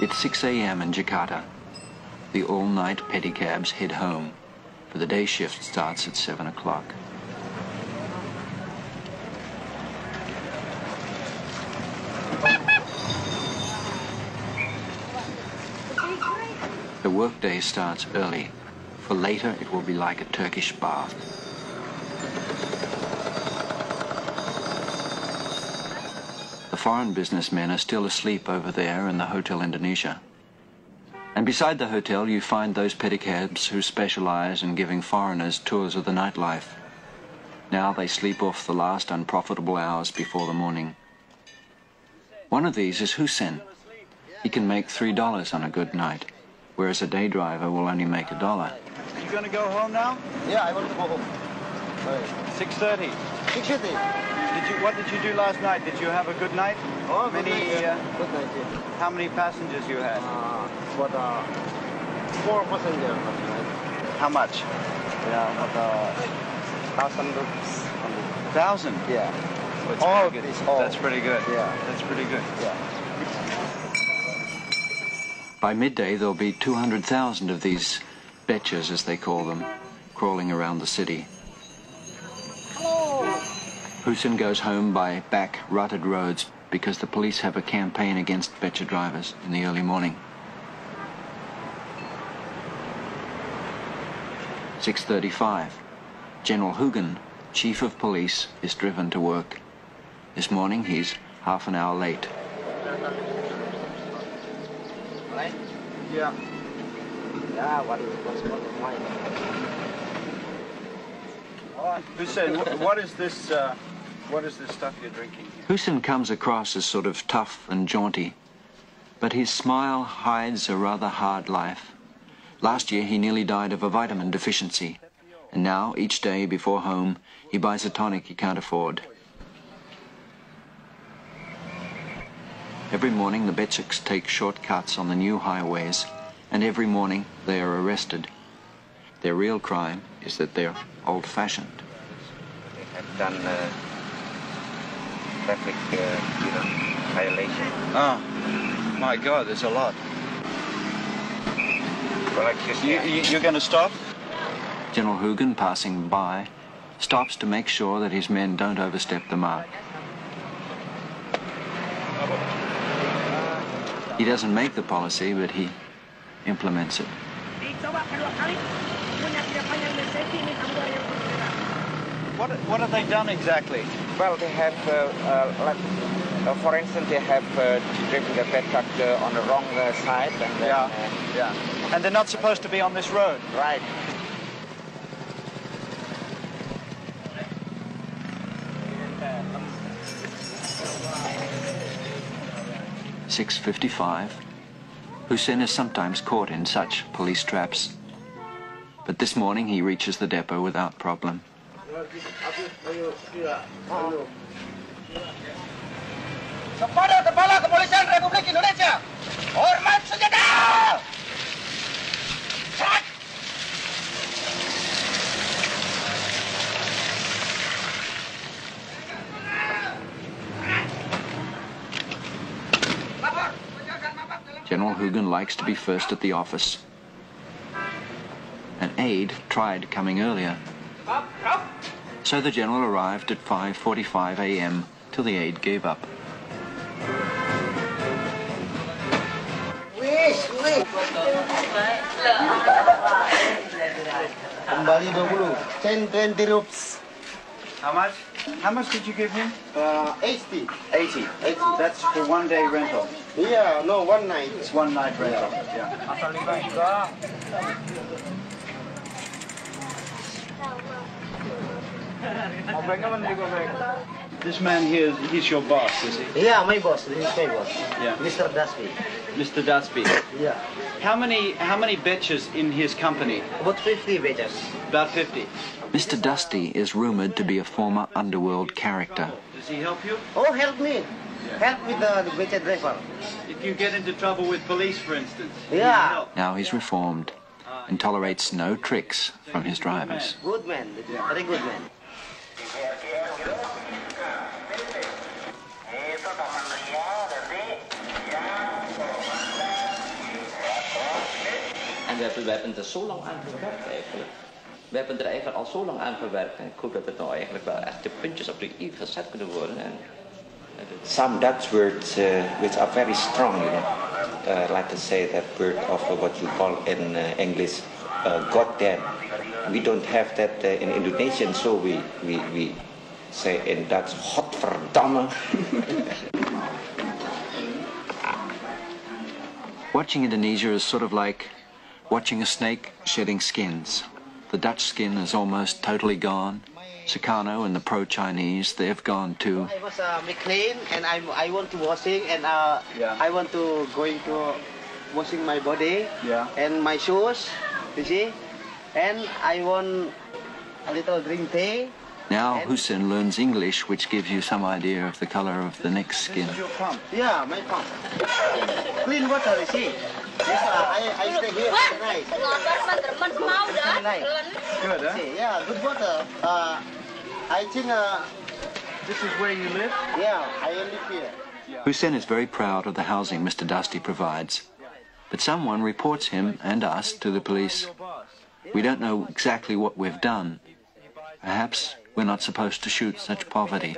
It's 6 a.m. in Jakarta. The all-night pedicabs head home, for the day shift starts at 7 o'clock. The workday starts early, for later it will be like a Turkish bath. The foreign businessmen are still asleep over there in the Hotel Indonesia. And beside the hotel you find those pedicabs who specialize in giving foreigners tours of the nightlife. Now they sleep off the last unprofitable hours before the morning. One of these is Hussein. He can make $3 on a good night, whereas a day driver will only make $1. You going to go home now? Yeah, I want to go home. 6:30. 6:30. What did you do last night? Did you have a good night? Oh, good night. Good night, yeah. How many passengers you had? 4 passengers last night. How much? Yeah, about 1,000 rupees. 1,000? Yeah. All good. That's pretty good. Yeah. That's pretty good. Yeah. By midday there'll be 200,000 of these betches, as they call them, crawling around the city. Hussein goes home by back rutted roads because the police have a campaign against betcha drivers in the early morning. 6:35. General Hoegeng, Chief of Police, is driven to work. This morning he's half an hour late. Yeah. Yeah, what's mine? Hussein, what is this? What is this stuff you're drinking here? Hussein comes across as sort of tough and jaunty, but his smile hides a rather hard life. Last year he nearly died of a vitamin deficiency, and now each day before home he buys a tonic he can't afford. Every morning the betchiks take shortcuts on the new highways, and every morning they are arrested. Their real crime is that they're old-fashioned. They have done traffic violation. Oh, my God, there's a lot. Well, You're going to stop? General Hoegeng, passing by, stops to make sure that his men don't overstep the mark. He doesn't make the policy, but he implements it. What have they done exactly? Well, they have, for instance, they have driven the pet truck on the wrong side. And then, yeah. And they're not supposed to be on this road. Right. .55. Hussein is sometimes caught in such police traps, but this morning he reaches the depot without problem. Kepada Kepala Kepolisian Republik Indonesia, hormat senjata! General Hoegeng likes to be first at the office. An aide tried coming earlier, so the general arrived at 5:45 a.m. till the aide gave up. Kembali 20, 20 rupees. How much? How much did you give him? 80. 80. That's for 1 day rental. Yeah, no, one night. It's 1 night rental. Yeah. This man here, he's your boss, is he? Yeah, my boss. This is my boss. Yeah. Mr. Dasby. Mr. Dasby. Yeah. How many betches in his company? About 50 batches. About 50. Mr. Dusty is rumored to be a former underworld character. Does he help you? Oh, help me. Help with the batch driver. If you get into trouble with police, for instance. Yeah. Help. Now he's reformed and tolerates no tricks from his drivers. Good man. Very good man. we hebben er zo lang aan gewerkt eigenlijk. We hebben er eigenlijk al zo lang aan gewerkt. En ik hoop dat het nou eigenlijk wel echt de puntjes op de i gezet kunnen worden. Some Dutch words which are very strong, you know. Like to say that word of what you call in English, goddamn. We don't have that in Indonesian, so we say in Dutch, godverdamme. Watching Indonesia is sort of like watching a snake shedding skins. The Dutch skin is almost totally gone. Sukarno and the pro-Chinese, they've gone too. I was clean and I want to washing and I want to going to washing my body and my shoes, you see, and I want a little drink tea. Now Hussein learns English, which gives you some idea of the color of the next skin. This is your pump? Yeah, my pump. Clean water, you see. Yes, I stay here for night. Good, huh? See, yeah, good water. I think This is where you live? yeah, I live here. Hussein is very proud of the housing Mr. Dusty provides. But someone reports him and us to the police. We don't know exactly what we've done. Perhaps we're not supposed to shoot such poverty.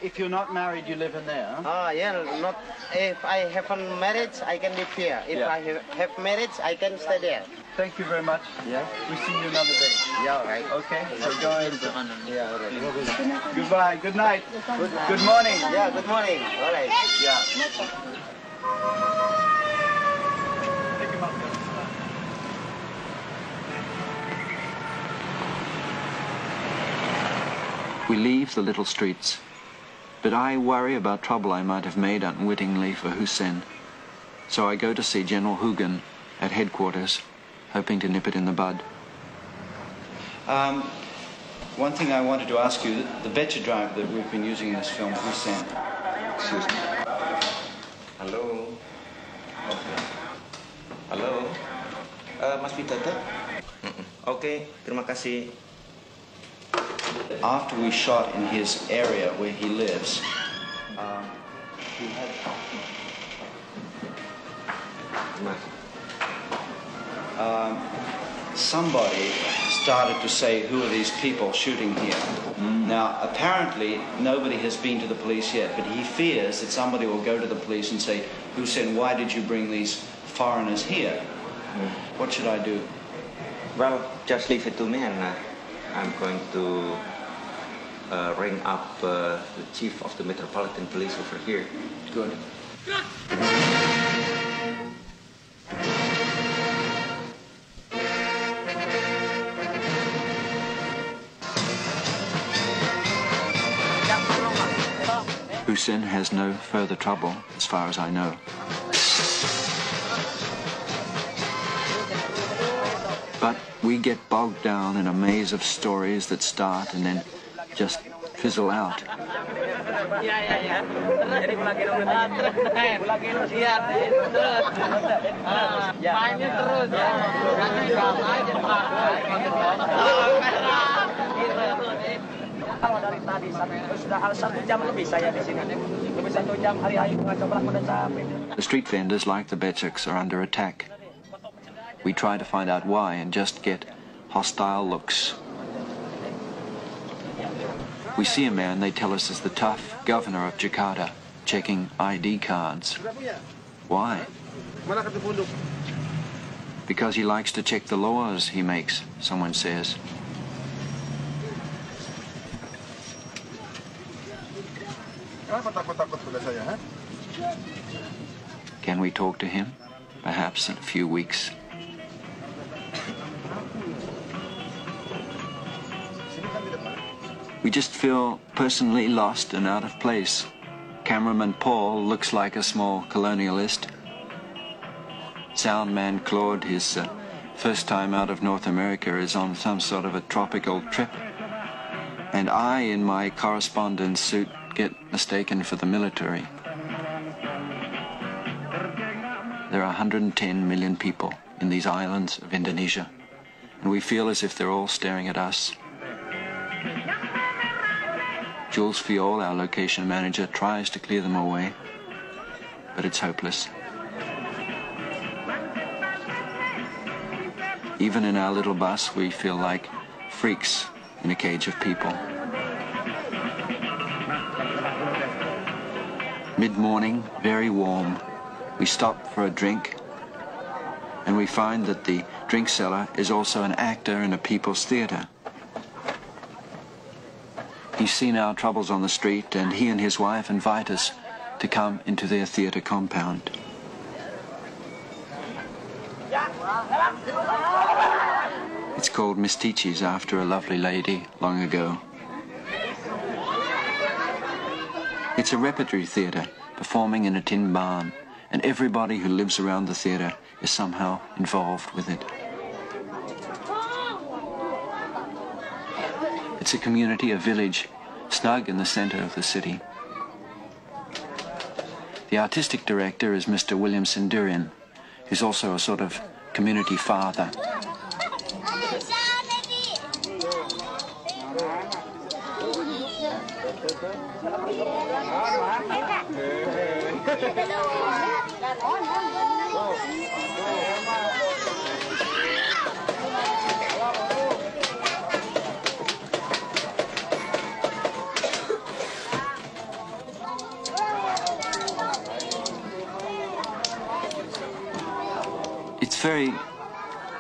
If you're not married, you live in there, huh? Yeah, not if I have a marriage, I can live here. If I have marriage, I can stay there. Thank you very much. Yeah. We'll see you another day. Yeah, right. Okay, so go ahead. Yeah, all right. Goodbye, good night. Good morning. Yeah, good morning. All right. Yeah. We leave the little streets, but I worry about trouble I might have made unwittingly for Hussein. So I go to see General Hoegeng at headquarters, hoping to nip it in the bud. One thing I wanted to ask you, the Becher driver that we've been using in this film, Hussein. Excuse me. Halo. Halo. Mas Pitata? Oke, terima kasih. After we shot in his area where he lives, he had... somebody started to say, who are these people shooting here? Now, apparently, nobody has been to the police yet, but he fears that somebody will go to the police and say, Hussein, why did you bring these foreigners here? What should I do? Well, just leave it to me and I'm going to ring up the chief of the Metropolitan Police over here. Good. Hussein has no further trouble, as far as I know. But we get bogged down in a maze of stories that start and then just fizzle out. The street vendors, like the Betchaks, are under attack. We try to find out why and just get hostile looks. We see a man they tell us is the tough governor of Jakarta, checking ID cards. Why? Because he likes to check the laws he makes, someone says. Can we talk to him? Perhaps in a few weeks. We just feel personally lost and out of place. Cameraman Paul looks like a small colonialist. Soundman Claude, his first time out of North America, is on some sort of a tropical trip. And I, in my correspondence suit, get mistaken for the military. There are 110 million people in these islands of Indonesia, and we feel as if they're all staring at us. Jules Fiol, our location manager, tries to clear them away, but it's hopeless. Even in our little bus, we feel like freaks in a cage of people. Mid-morning, very warm, we stop for a drink, and we find that the drink seller is also an actor in a people's theatre. He's seen our troubles on the street, and he and his wife invite us to come into their theatre compound. It's called Mistiches after a lovely lady long ago. It's a repertory theatre performing in a tin barn, and everybody who lives around the theatre is somehow involved with it. It's a community, a village, snug in the center of the city. The artistic director is Mr. William Sendurian, who's also a sort of community father.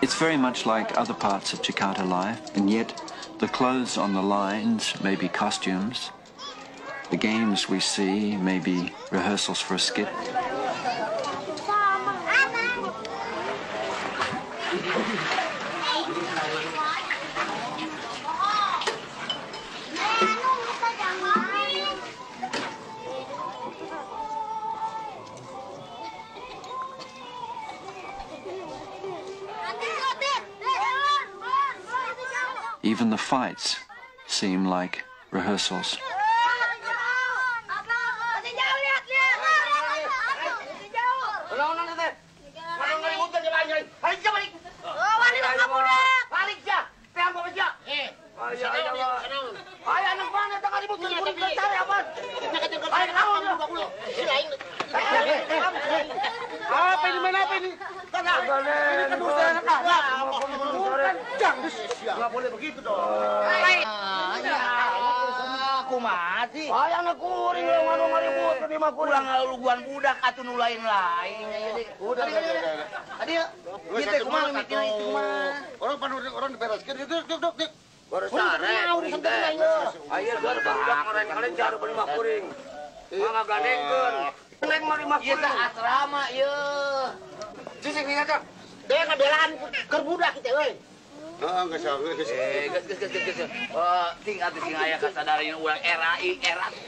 It's very much like other parts of Jakarta life, and yet the clothes on the lines may be costumes, the games we see may be rehearsals for a skit. Even the fights seem like rehearsals. Apa ini main apa ini? Ini kedudukan nggak boleh begitu dong. Aku mati. Ayah nak kuring lo ngadu ngaribut di mah kuring. Pulang luguan budak atau nulain lain. Udah. Tadi kita kumaha mikir itu mah. Orang dibereskan itu duk. Baru sare. Urusan lain. Ayo baru budak mereka kalian jaru beri mah kuring. Mangga gandengkeun. Neng mah di mah Ieu teh asrama ieu. Cicing ingat dia ngabelaan keur budak kita euy. Heeh, geus. Ges. Ting atuh sing aya kasadarin urang era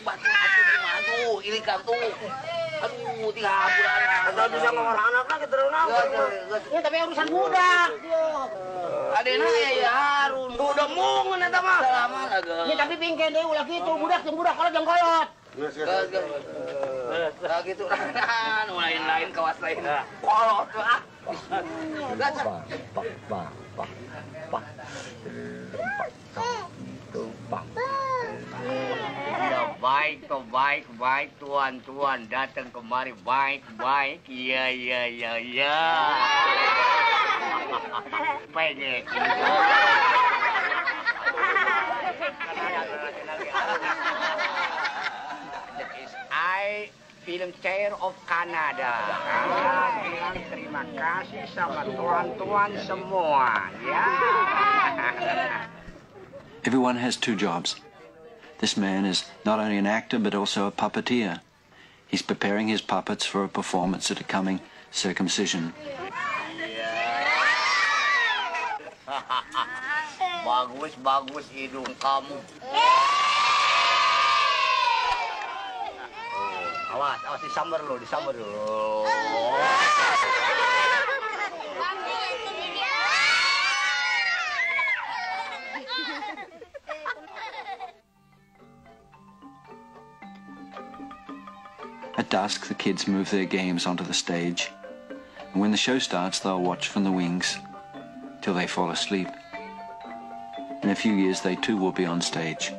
batu aduh ini kan tuh. Aduh, ting haburan. Kalau bisa ngomong anak kita renang. Ya tapi urusan budak. Adena ya harun. Udah mungun eta mah. Salaman agak. Ya tapi pingkeun deui ulah kitu budak kalau jeung kolot. Nah gitu kan, lain kawas lain. Kolot ah. Ya baik tuan datang kemari baik iya pengen I film chair of Canada. Bilang terima kasih sama tuan-tuan semua ya. Everyone has two jobs. This man is not only an actor but also a puppeteer. He's preparing his puppets for a performance at a coming circumcision. Bagus hidung kamu. Awas disambar dulu. At dusk, the kids move their games onto the stage, and when the show starts, they'll watch from the wings till they fall asleep. In a few years, they too will be on stage.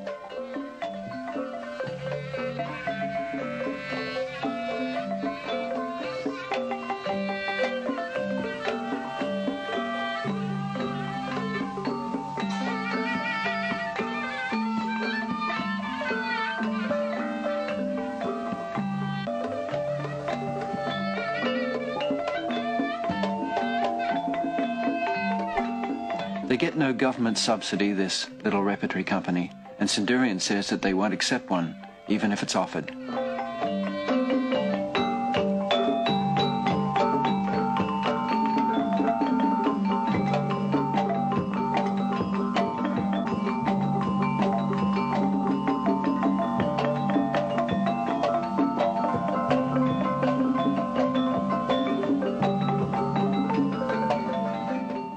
They get no government subsidy, this little repertory company, and Centurion says that they won't accept one, even if it's offered.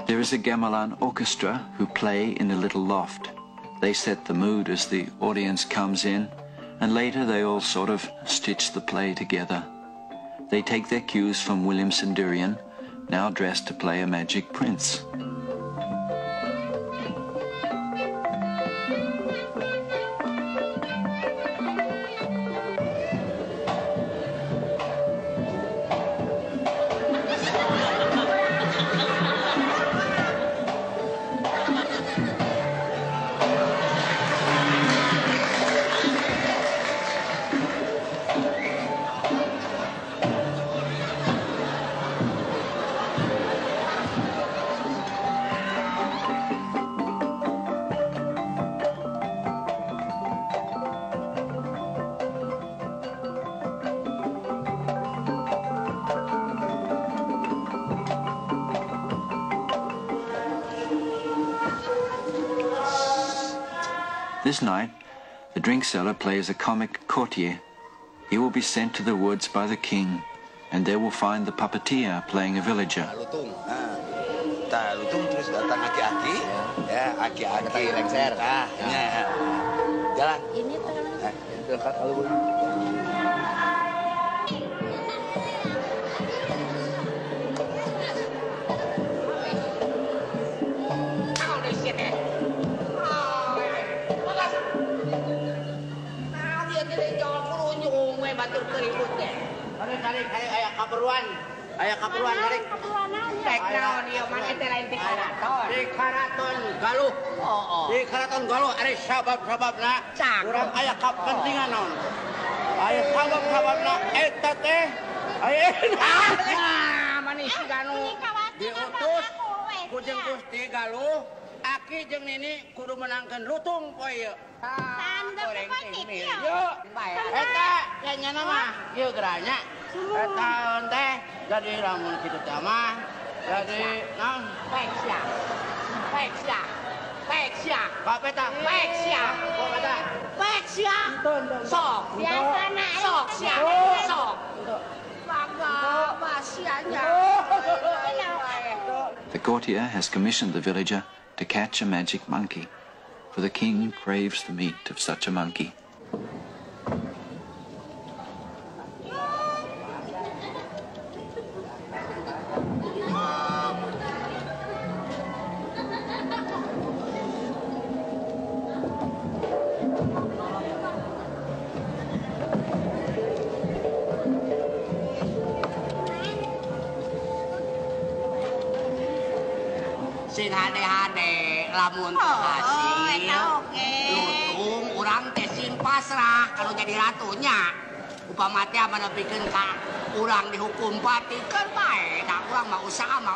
There is a gamelan orchestra who play in a little loft. They set the mood as the audience comes in, and later they all sort of stitch the play together. They take their cues from William Centurion, now dressed to play a magic prince. This night, the drink seller plays a comic courtier. He will be sent to the woods by the king, and there will find the puppeteer playing a villager. Lutung terus datang aki-aki, ya aki-aki lengser, jalan. Ini dekat kalau Ayah kaperuan tarik. Tek naon ieu mah eta lain ti karaton. Di karaton galuh. Di karaton galuh ari sabab-sababna urang aya kapentingan naon. Aya sabab-sababna eta teh aya manis ganu diutus ku jeung Gusti Galuh aki jeung Nini kudu menangkeun lutung poe ieu. Goreng teh. Yo, eta nyana mah ieu geranya. Eta teh jadi lamun kitu teh mah jadi naon? Peksia. Apa eta? Peksia. Apa eta? Peksia. Sok. Biasana sok sia. Sok. Bangga basianya. The courtier has commissioned the villager to catch a magic monkey, for the king craves the meat of such a monkey. Sin hade-hade lamun hasil lutung urang teh sin pasrah kalau jadi ratunya upama teh menepikeun ka urang dihukum pati keur bae da urang mah usahanya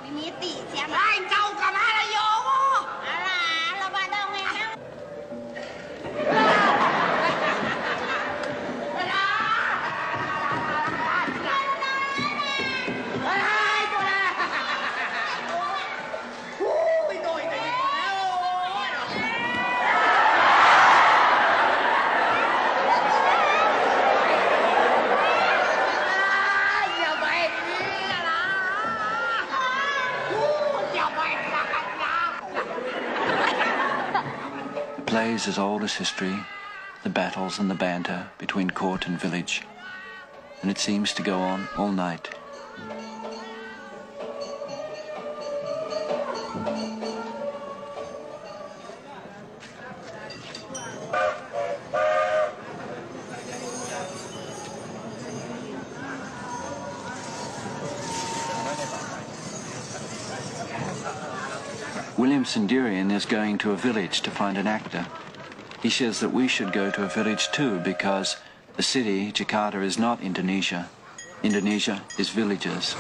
mimiti siapa lain kau ka mana yo Plays as old as history, the battles and the banter between court and village, and it seems to go on all night. William Centurion is going to a village to find an actor. He says that we should go to a village too because the city, Jakarta, is not Indonesia. Indonesia is villages.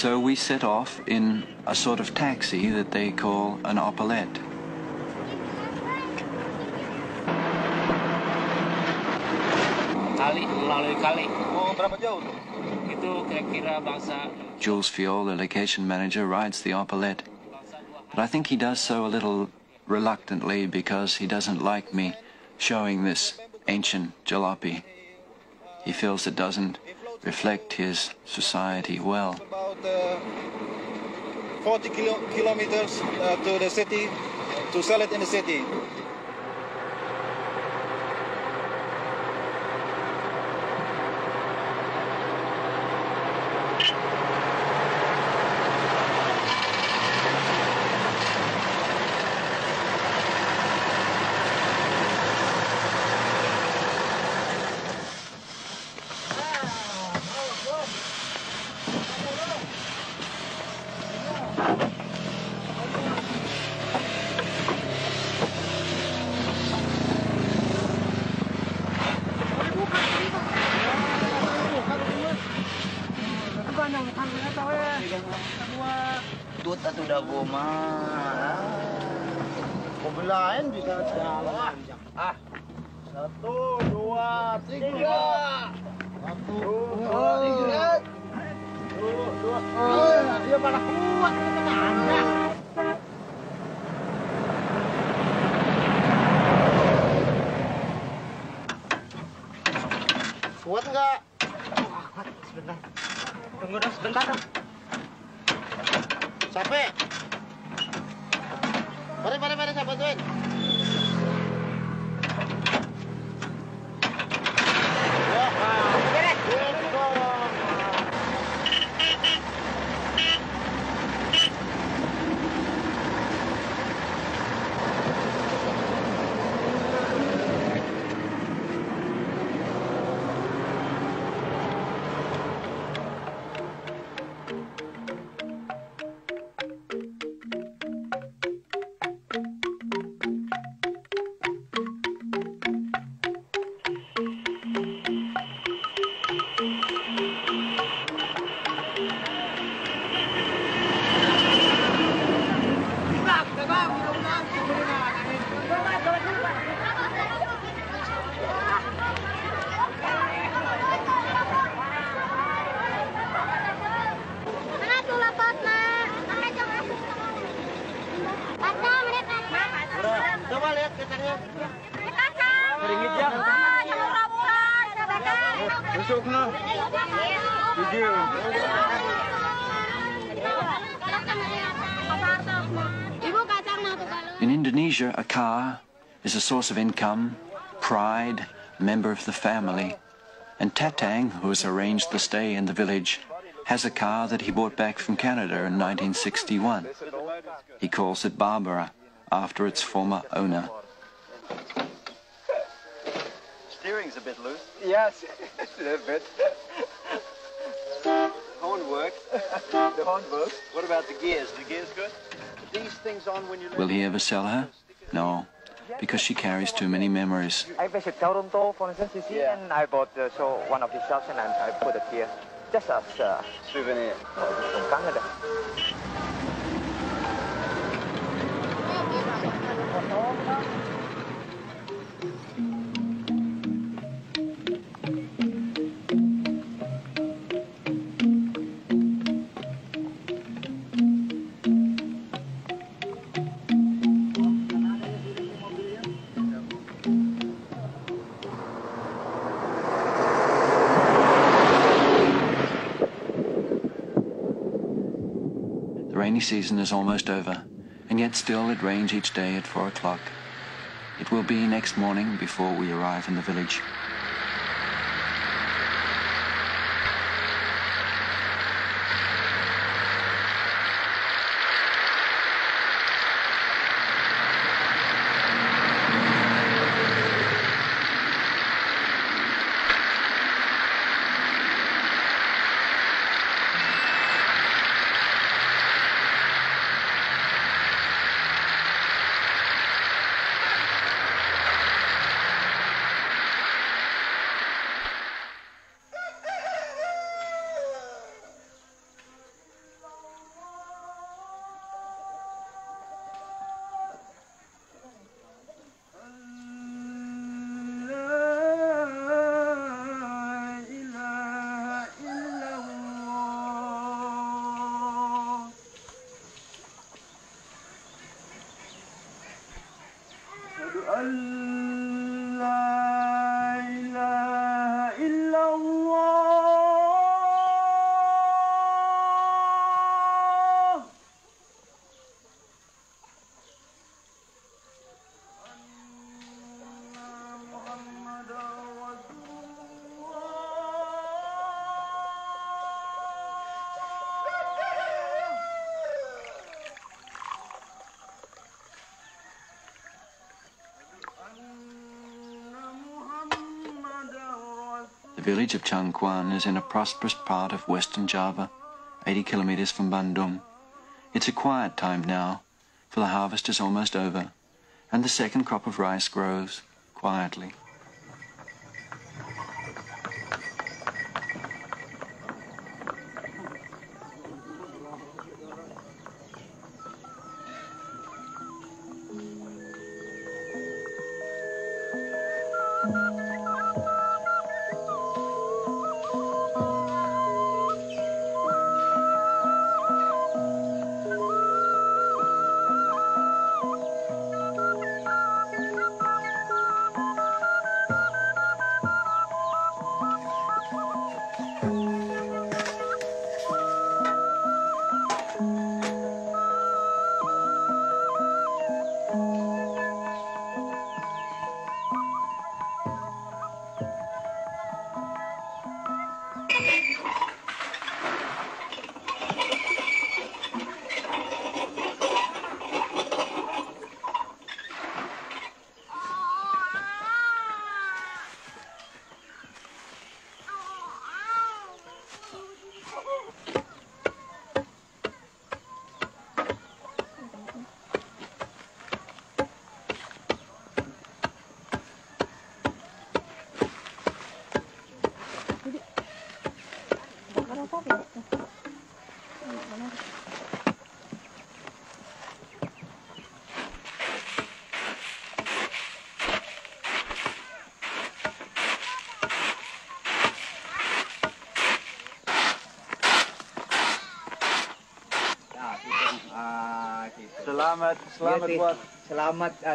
So we set off in a sort of taxi that they call an opelette. Kali, melalui kali. Oh, berapa jauh tuh? Itu kira-kira bangsa. Jules Fiol, the location manager, rides the opelette. But I think he does so a little reluctantly because he doesn't like me showing this ancient jalopy. He feels it doesn't reflect his society well. About 40 kilometers to the city, to sell it in the city. Tut atau dago mah. Pembelain bisa jalan. Ah. 1, 2, 3. 1, 2, 3. Dia malah kuat Anda. Kuat enggak? Kuat, sebentar. Tunggu dong sebentar dong. Sampai. Mari saya bantuin. In Indonesia, a car is a source of income, pride, a member of the family. And Tatang, who has arranged the stay in the village, has a car that he bought back from Canada in 1961. He calls it Barbara, after its former owner. Steering's a bit loose. Yes, a bit. Horn works. The horn works. What about the gears? The gears good? These things on when you Will he ever sell her? No, because she carries too many memories. I visit Toronto, for instance, you see, and I bought one of the shops and I put it here, just as a souvenir from Canada. rainy season is almost over, and yet still it rains each day at 4 o'clock. It will be next morning before we arrive in the village. The village of Changkuan is in a prosperous part of western Java, 80 kilometers from Bandung. It's a quiet time now, for the harvest is almost over, and the second crop of rice grows quietly.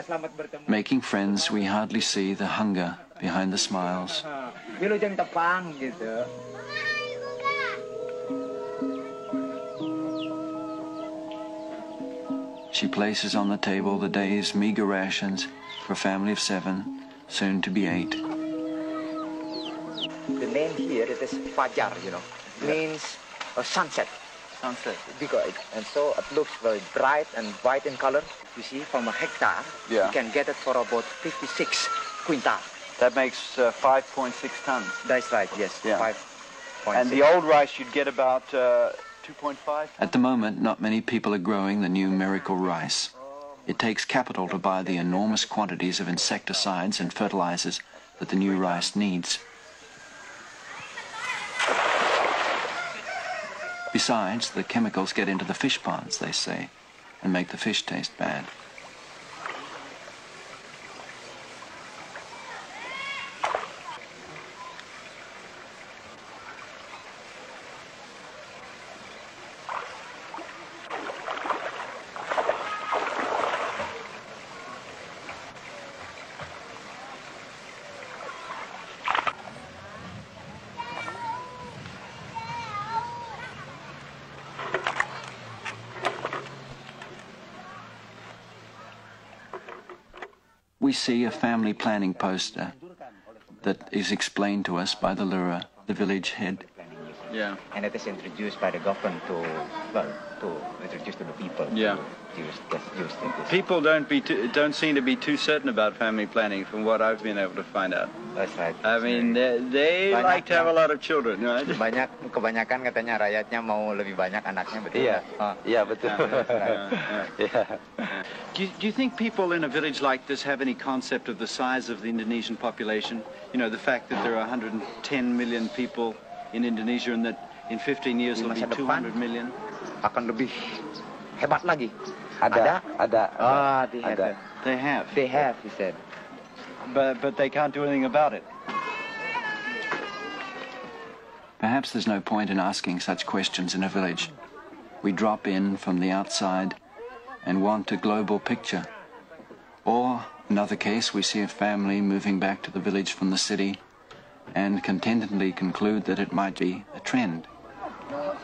Selamat bertemu. Making friends, we hardly see the hunger behind the smiles. Wilujeng tepang gitu. She places on the table the day's meager rations for a family of 7, soon to be 8. The name here it is Fajar, means sunset. Sunset. Because and so it looks very bright and white in color. You see, from a hectare, you can get it for about 56 quintal. That makes 5.6 tons. That's right, yes. Yeah. 5.6. And the old rice you'd get about 2.5? At the moment, not many people are growing the new miracle rice. It takes capital to buy the enormous quantities of insecticides and fertilizers that the new rice needs. Besides, the chemicals get into the fish ponds, they say, and make the fish taste bad. we see a family planning poster that is explained to us by the Lura, the village head. Yeah. And it is introduced by the government to introduce to the people. Yeah. People don't seem to be too certain about family planning, from what I've been able to find out. That's right. I mean, they like to have a lot of children, right? Kebanyakan katanya rakyatnya mau lebih banyak anaknya, betul? Iya, iya betul. Do you think people in a village like this have any concept of the size of the Indonesian population? You know, the fact that there are 110 million people in Indonesia and that in 15 years it'll be 200 million? Akan lebih hebat lagi. Ada. They have, he said. But they can't do anything about it. Perhaps there's no point in asking such questions in a village. We drop in from the outside and want a global picture. Or, another case, we see a family moving back to the village from the city and contentedly conclude that it might be a trend. But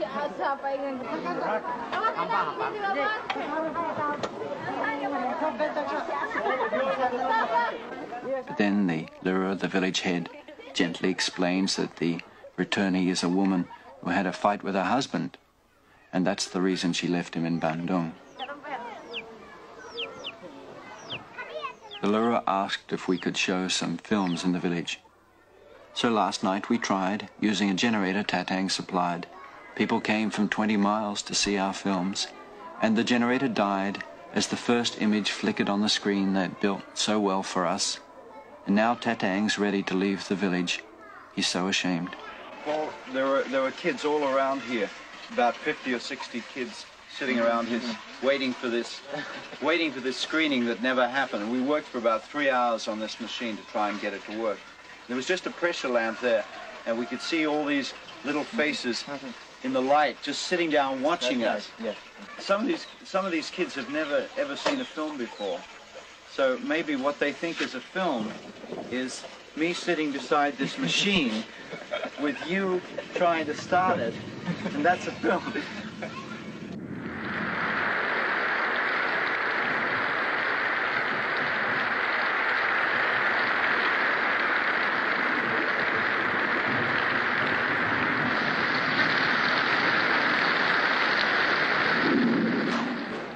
then the Lura, the village head, gently explains that the returnee is a woman who had a fight with her husband, and that's the reason she left him in Bandung. The Lura asked if we could show some films in the village. So last night we tried, using a generator Tatang supplied. People came from 20 miles to see our films, and the generator died as the first image flickered on the screen they'd built so well for us. And now Tatang's ready to leave the village. He's so ashamed. Well, there were kids all around here, about 50 or 60 kids sitting around his, waiting for this screening that never happened. And we worked for about 3 hours on this machine to try and get it to work. There was just a pressure lamp there, and we could see all these little faces in the light, just sitting down watching us. Yes. Some of these kids have never ever seen a film before, so maybe what they think is a film is me sitting beside this machine with you trying to start it, and that's a film.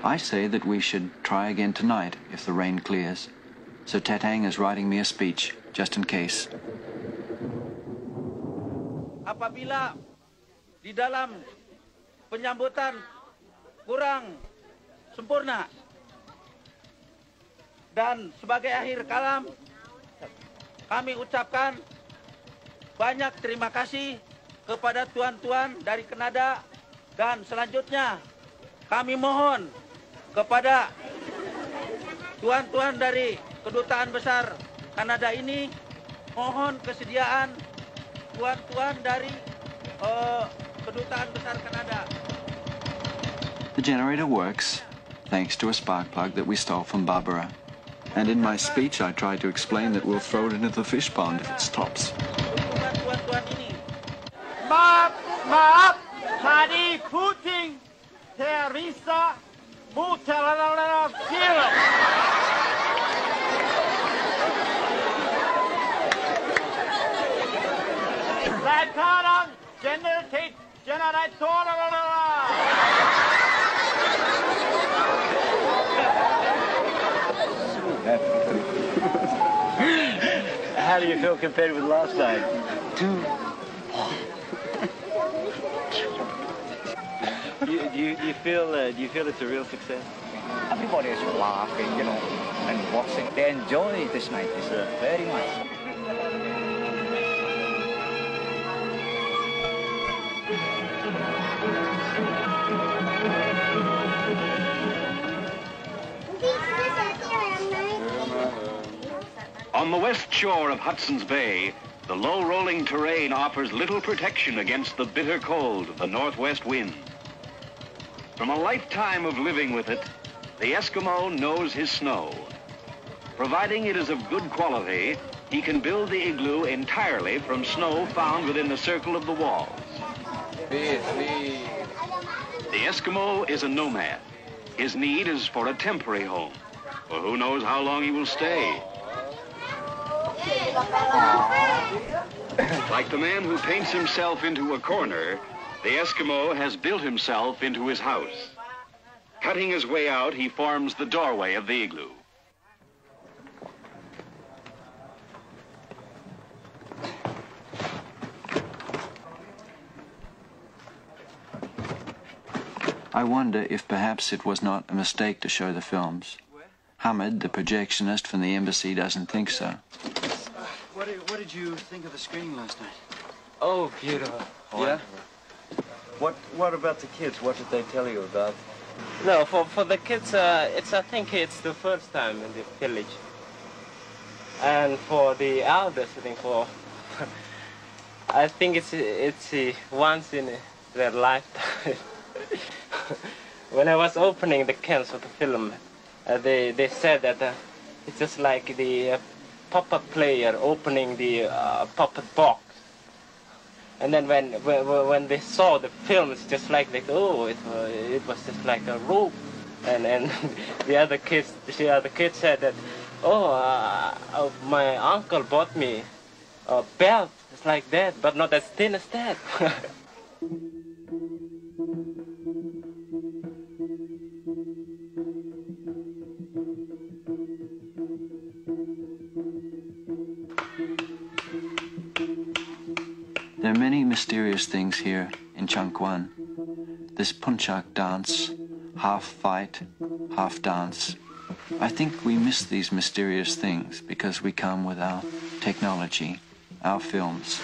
I say that we should try again tonight if the rain clears. So Tatang is writing me a speech, just in case. Apabila di dalam penyambutan kurang sempurna dan sebagai akhir kalam kami ucapkan banyak terima kasih kepada tuan-tuan dari Kanada, dan selanjutnya kami mohon kepada tuan-tuan dari Kedutaan Besar Kanada ini, mohon kesediaan tuan-tuan dari Kedutaan Besar Kanada. The generator works, thanks to a spark plug that we stole from Barbara. And in my speech I tried to explain that we'll throw it into the fish pond if it stops. Tuan-tuan ini. Maaf, tadi puting Teresa Mutalala film. Sekarang generator. How do you feel compared with last night? Do you feel it's a real success? Everybody is laughing, you know, and watching. They enjoy this night very much. On the west shore of Hudson's Bay, the low rolling terrain offers little protection against the bitter cold of the northwest wind. From a lifetime of living with it, the Eskimo knows his snow. Providing it is of good quality, he can build the igloo entirely from snow found within the circle of the walls. The Eskimo is a nomad. His need is for a temporary home. or who knows how long he will stay. Like the man who paints himself into a corner, the Eskimo has built himself into his house. Cutting his way out, he forms the doorway of the igloo. I wonder if perhaps it was not a mistake to show the films. Hamid, the projectionist from the embassy, doesn't think so. What did you think of the screening last night? Oh, beautiful. Yeah? What about the kids? What did they tell you about? No, for the kids, I think it's the first time in the village. And for the elders, I think it's once in their lifetime. When I was opening the cans of the film, they said that it's just like the puppet player opening the puppet box. And then when they saw the film, it's just like it was just like a rope. And the other kids said that, my uncle bought me a belt. It's like that, but not as thin as that. There are many mysterious things here in Changguan. This Punchak dance, half fight, half dance. I think we miss these mysterious things because we come with our technology, our films.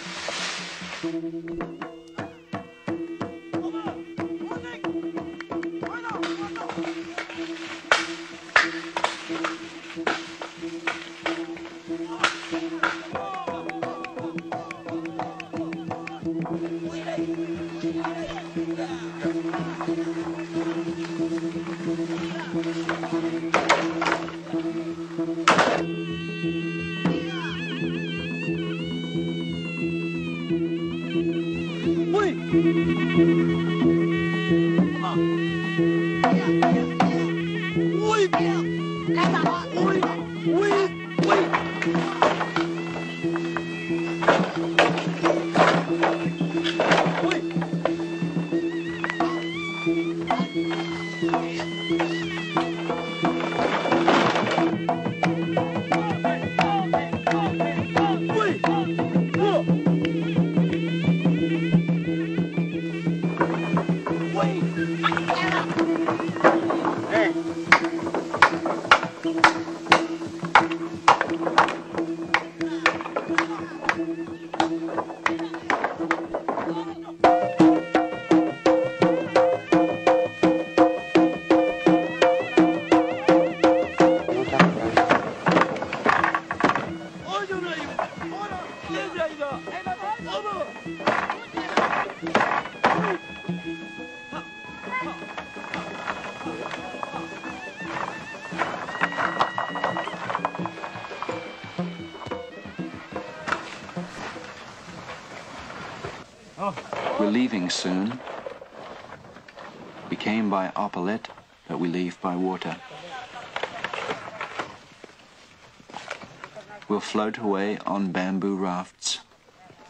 We're leaving soon. We came by Oppolet, but we leave by water. We'll float away on bamboo rafts.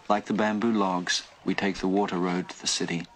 Like the bamboo logs, we take the water road to the city.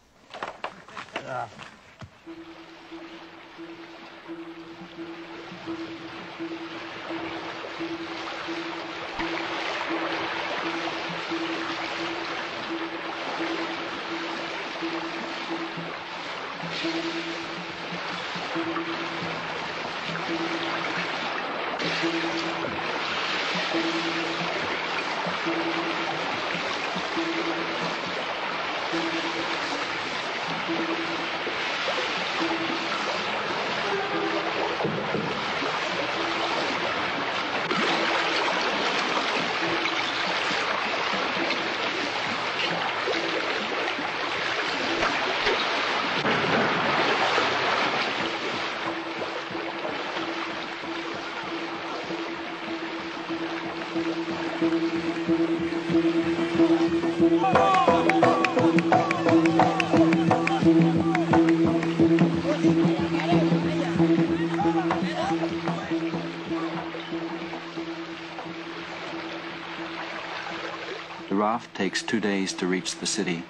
takes 2 days to reach the city.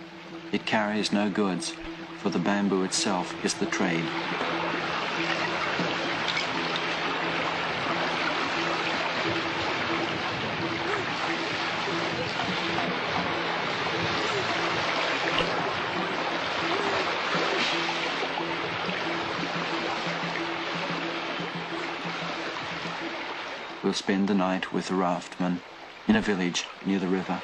It carries no goods, for the bamboo itself is the trade. We'll spend the night with the raftman in a village near the river.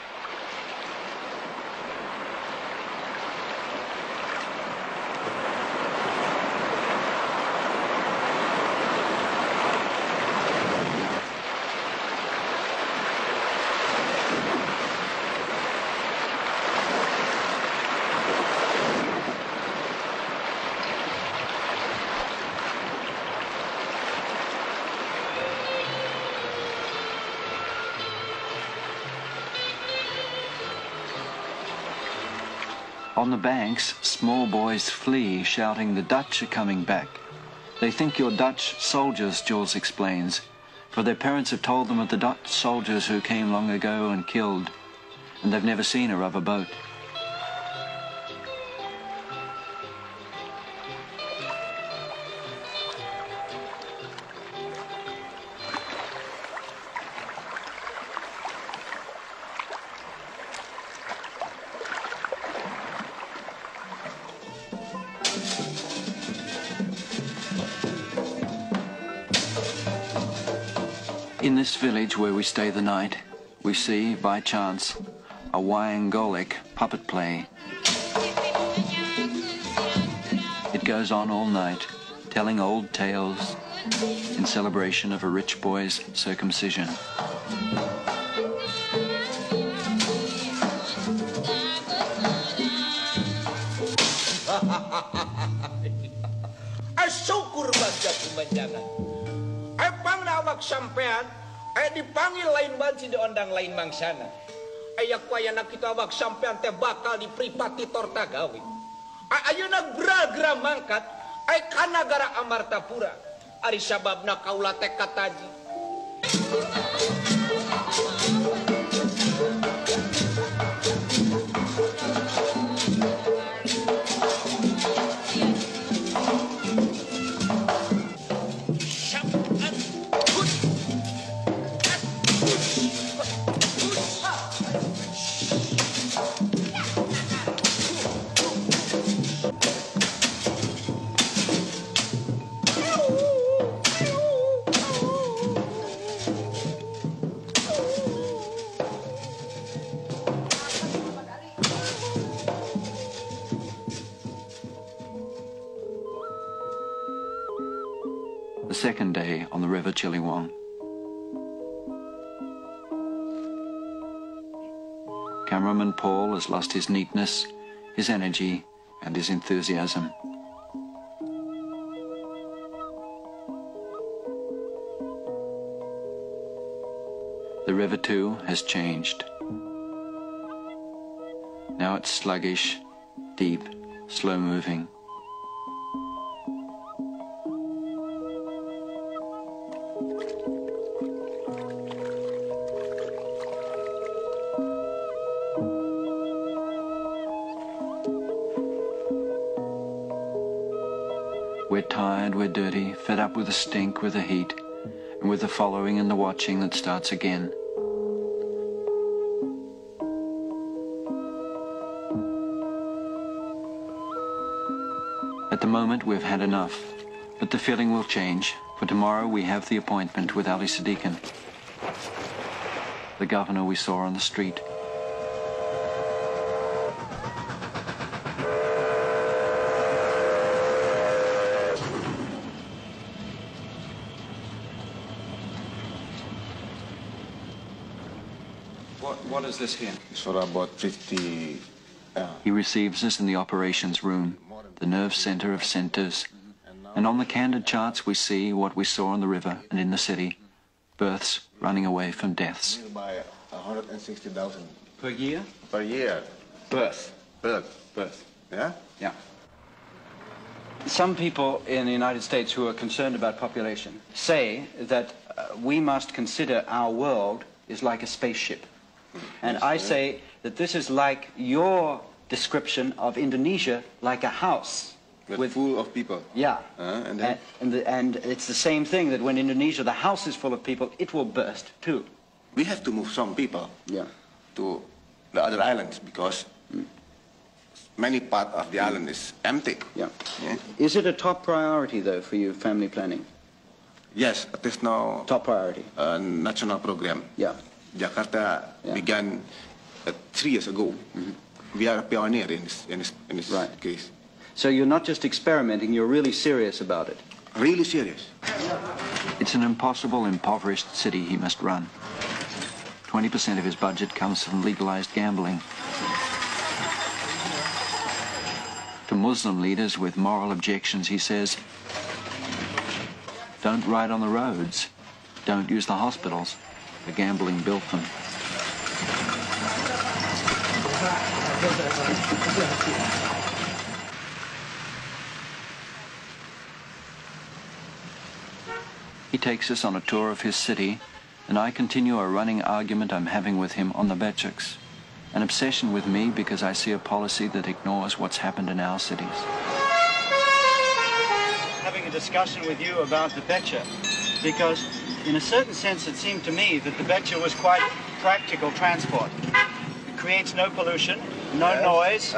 On the banks, small boys flee, shouting, "The Dutch are coming back." They think you're Dutch soldiers, Jules explains, for their parents have told them of the Dutch soldiers who came long ago and killed, and they've never seen a rubber boat. In this village where we stay the night, we see, by chance, a wayang puppet play. It goes on all night, telling old tales in celebration of a rich boy's circumcision. Syukur baca pemanjangan. Pang nawak sampean, dipanggil lain banci diondang lain mangsana. Ayak wayana kita awak sampean teh bakal dipripati torta gawe. Ayeuna gra-gra mangkat, kana gara Amartapura. Ari sababna kaula teh kataji. The second day on the River Chiliwang. Cameraman Paul has lost his neatness, his energy, and his enthusiasm. The river too has changed. Now it's sluggish, deep, slow-moving. We're tired, we're dirty, fed up with the stink, with the heat, and with the following and the watching that starts again. At the moment, we've had enough, but the feeling will change, for tomorrow we have the appointment with Ali Sadikin, the governor we saw on the street. What is this here? It's for about 50... He receives us in the operations room, the nerve center of centers, and on the candid charts we see what we saw on the river and in the city, births running away from deaths. By 160,000. Per year? Per year. Birth. Birth. Yeah? Yeah. Some people in the United States who are concerned about population say that we must consider our world is like a spaceship. And I say that this is like your description of Indonesia, like a house. Full of people. Yeah. And it's the same thing, that when Indonesia, the house is full of people, it will burst too. We have to move some people to the other islands because many part of the island is empty. Yeah. Is it a top priority, though, for you, family planning? Yes, it is now top priority. A national program. Yeah. Jakarta began 3 years ago. We are a pioneer in this case. So you're not just experimenting, you're really serious about it. Really serious. It's an impossible, impoverished city he must run. 20% of his budget comes from legalized gambling. To Muslim leaders with moral objections, he says, don't ride on the roads, don't use the hospitals. The gambling built them. He takes us on a tour of his city, and I continue a running argument I'm having with him on the Beceks. An obsession with me because I see a policy that ignores what's happened in our cities. Having a discussion with you about the Becek, because in a certain sense it seemed to me that the Becek was quite practical transport. It creates no pollution, no noise,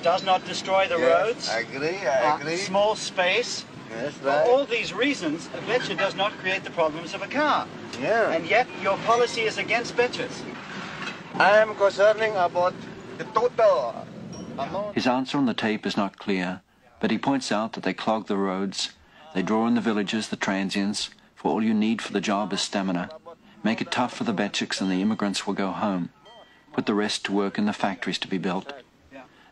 does not destroy the roads. I agree. Small space. Yes, For all these reasons, a Becek does not create the problems of a car. Yeah. And yet your policy is against Beceks. I am concerning about the total amount. His answer on the tape is not clear, but he points out that they clog the roads, they draw in the villagers, the transients, for all you need for the job is stamina. Make it tough for the Beceks and the immigrants will go home. Put the rest to work in the factories to be built.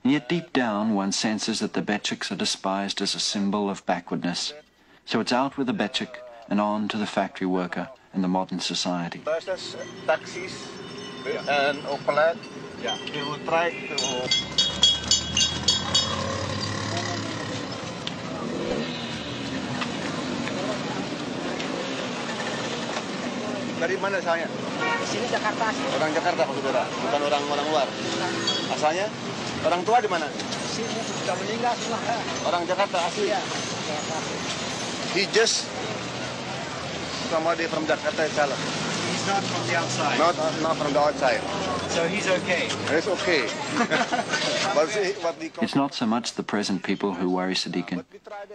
And yet deep down one senses that the Beceks are despised as a symbol of backwardness. So it's out with the Becek and on to the factory worker in the modern society. Buses, taxis, and Opel, they will try to... Dari mana asalnya? Di sini Jakarta sih. Orang Jakarta, Pak Saudara, bukan orang luar. Asalnya? Orang tua di mana? Sini sudah meninggal semua. Orang Jakarta asli. Iya. He just somebody from Jakarta itself. He's not from the outside. Not from the outside. So he's okay. It's okay. It's not so much the present people who worry Sadikin.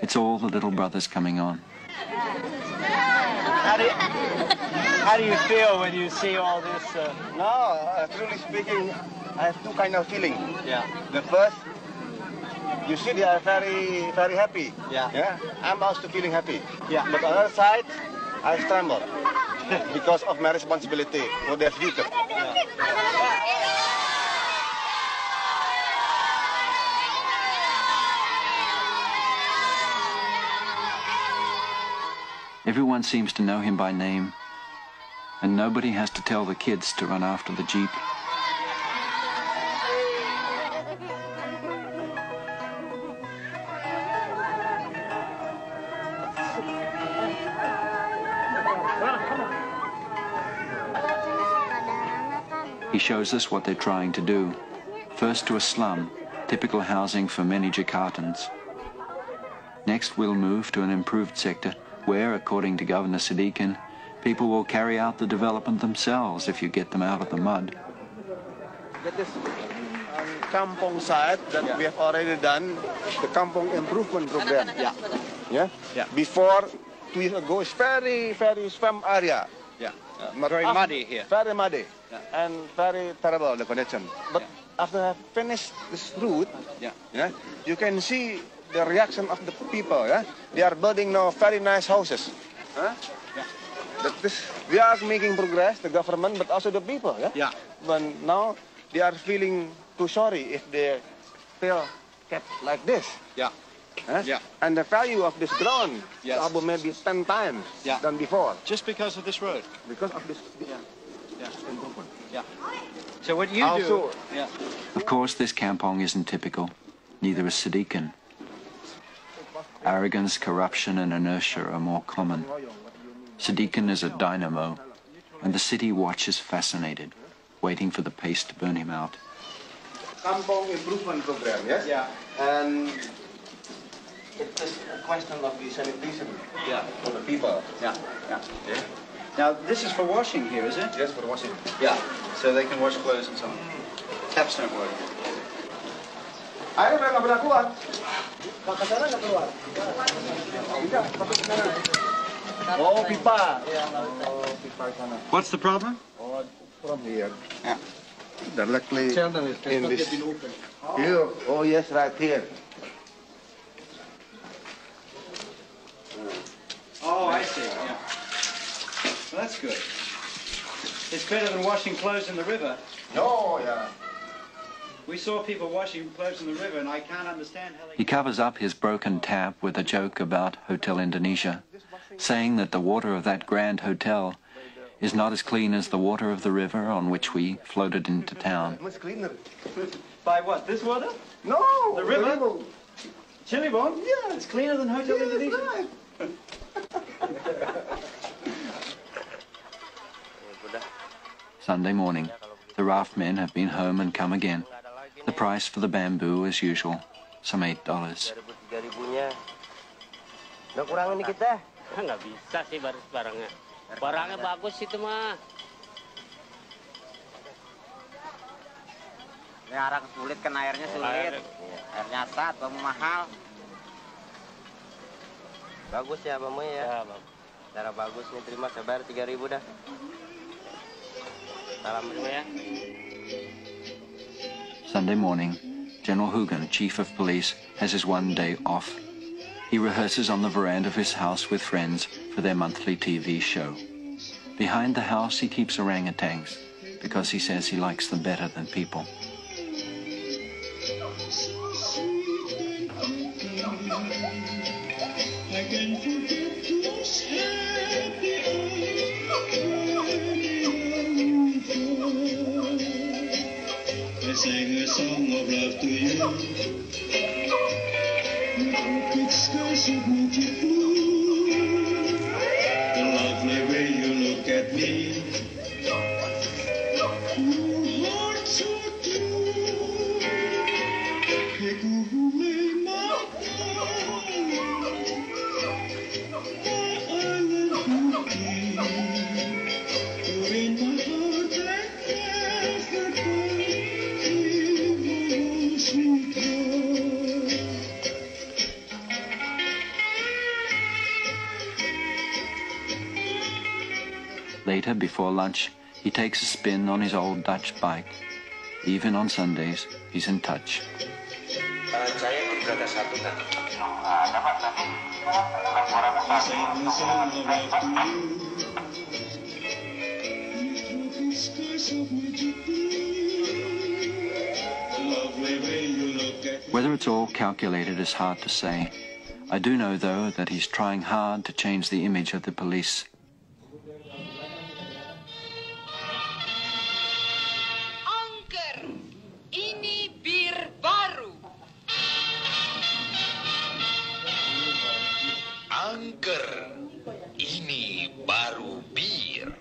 It's all the little brothers coming on. How do you feel when you see all this? No, truly speaking, I have two kind of feeling. Yeah. The first, you see, they are very, very happy. Yeah. I'm also feeling happy. Yeah. But on the other side, I tremble because of my responsibility for their future. Everyone seems to know him by name, and nobody has to tell the kids to run after the jeep. He shows us what they're trying to do. First to a slum, typical housing for many Jakartans. Next we'll move to an improved sector where, according to Governor Sadikin, people will carry out the development themselves if you get them out of the mud. That is kampong side that we have already done, the kampong improvement program. Yeah. Before 2 years ago, it's very, very swamp area. Very muddy here. Very muddy and very terrible, the condition. But after I finish this route, you can see the reaction of the people. They are building now very nice houses. We are making progress, the government, but also the people. But now they are feeling too sorry if they still kept like this. And the value of this ground is about maybe 10 times than before. Just because of this road? Because of this improvement. So what you also, do... Of course, this kampong isn't typical. Neither is Sadikin. Arrogance, corruption, and inertia are more common. Sadikin is a dynamo, and the city watches fascinated, waiting for the pace to burn him out. kampung improvement program, yes? Yeah. And it's just a question of the sanitation for the people. Yeah. Now, this is for washing here, is it? Yes, for washing. Yeah. So they can wash clothes and so on. Taps don't work. Air udah nggak pernah keluar. Ke sana nggak keluar. Tidak, sampai ke sana. Oh, pipa. Oh, pipa sana. What's the problem? Oh, from here. Yeah. Directly in this. Here. Oh, yes, right here. Oh, I see. Yeah. Well, that's good. It's better than washing clothes in the river. No, yeah. We saw people washing clothes in the river, and I can't understand how they... He covers up his broken tap with a joke about Hotel Indonesia, saying that the water of that grand hotel is not as clean as the water of the river on which we floated into town. Much cleaner. By what? This water? No, the river. Chilibon? Yeah, it's cleaner than Hotel Indonesia. Right. Sunday morning. The raft men have been home and come again. The price for the bamboo, as usual, some $8. 3.000-nya. Udah kurangin dikit deh. Nggak bisa sih barangnya. Barangnya bagus itu mah. Ini arang sulit kan airnya sulit. Airnya sat, bambu mahal. Bagus ya bambu ya. Cara bagus nih, terima saya bayar 3.000 dah. Salam terima ya. Sunday morning, General Hoegeng, Chief of Police, has his one day off. He rehearses on the veranda of his house with friends for their monthly TV show. Behind the house he keeps orangutans, because he says he likes them better than people. I sang a song of love to you. Tropic skies of milky blue. The lovely way you look at me. Your heart so true. Take away my heart. My island cookie. You're in my heart and everywhere. Later, before lunch, he takes a spin on his old Dutch bike. Even on Sundays, he's in touch. Whether it's all calculated is hard to say. I do know, though, that he's trying hard to change the image of the police. Anker, ini bir baru. Anker, ini baru bir.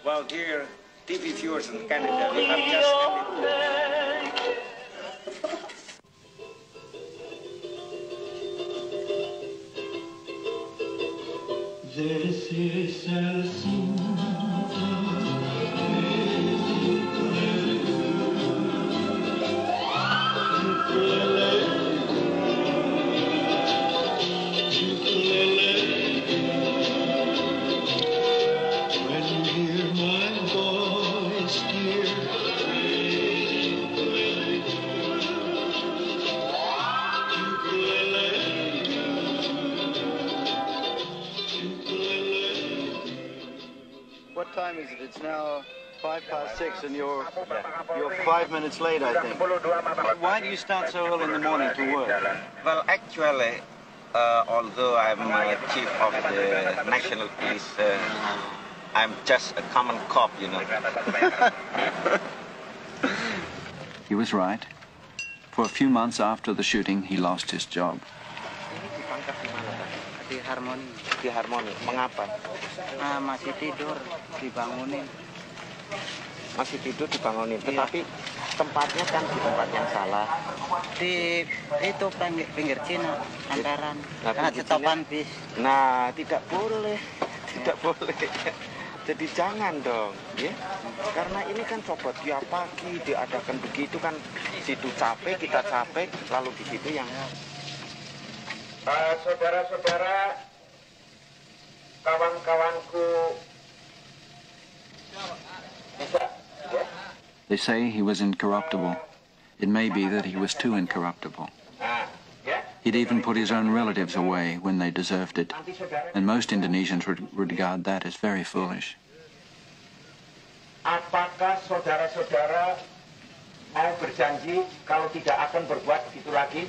Well, dear TV viewers in Canada, we have just This is a song. When you hear my voice, dear. What time is it? It's now 6:05, and you're 5 minutes late, I think. Why do you start so early in the morning to work? Well, actually, although I'm chief of the national police, I'm just a common cop, you know. He was right. For a few months after the shooting, he lost his job. Di Harmoni. Di Harmoni. Mengapa? Masih tidur, dibangunin. Masih tidur dibangunin. Tetapi tempatnya kan di tempat yang salah. Di itu pinggir Cina, angkaran, topan bis. Nah, tidak boleh, tidak boleh. Jadi jangan dong, ya. Karena ini kan coba tiap pagi diadakan begitu kan, situ capek, kita capek, lalu di situ yang. Saudara-saudara, kawan-kawanku. They say he was incorruptible. It may be that he was too incorruptible. He'd even put his own relatives away when they deserved it, and most Indonesians would regard that as very foolish. Apakah saudara-saudara mau berjanji kalau tidak akan berbuat begitu lagi?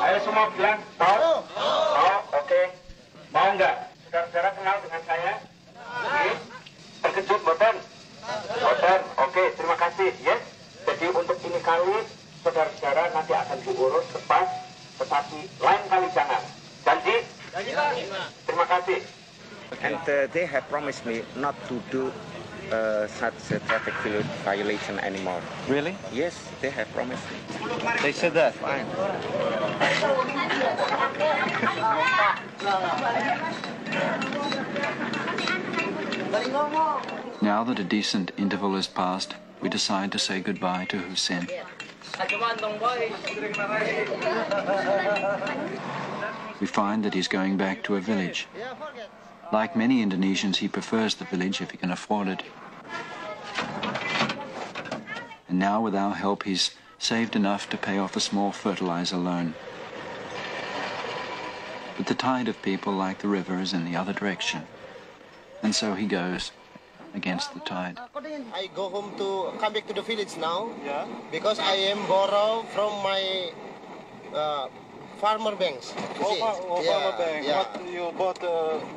Ayo semua bilang, mau? Mau, oke. Mau nggak? Saudara-saudara kenal dengan saya? Terkejut, boten? Boten, oke, terima kasih, yes. Jadi untuk ini kali, saudara-saudara nanti akan diurus tepat, tetapi lain kali jangan. Janji? Janji, Pak. Terima kasih. And they have promised me not to do such a traffic violation anymore. Really? Yes, they have promised me. They said that? Fine. Now that a decent interval has passed, we decide to say goodbye to Hussein. We find that he's going back to a village. Like many Indonesians, he prefers the village if he can afford it. And now, with our help, he's saved enough to pay off a small fertilizer loan. But the tide of people like the river is in the other direction. And so he goes against the tide. I go home to come back to the village now. Yeah. Because I am borrow from my farmer banks. Farmer bank. Yeah. What you bought?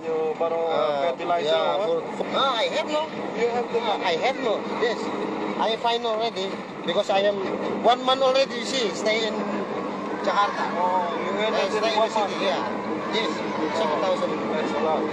You borrow fertilizer? Yeah, I have no. You have the money? I have no. Yes, I find already because I am 1 month already. You see, stay in Jakarta. Oh, you have stay in the city. Yeah. Yes, 7,000. That's a lot.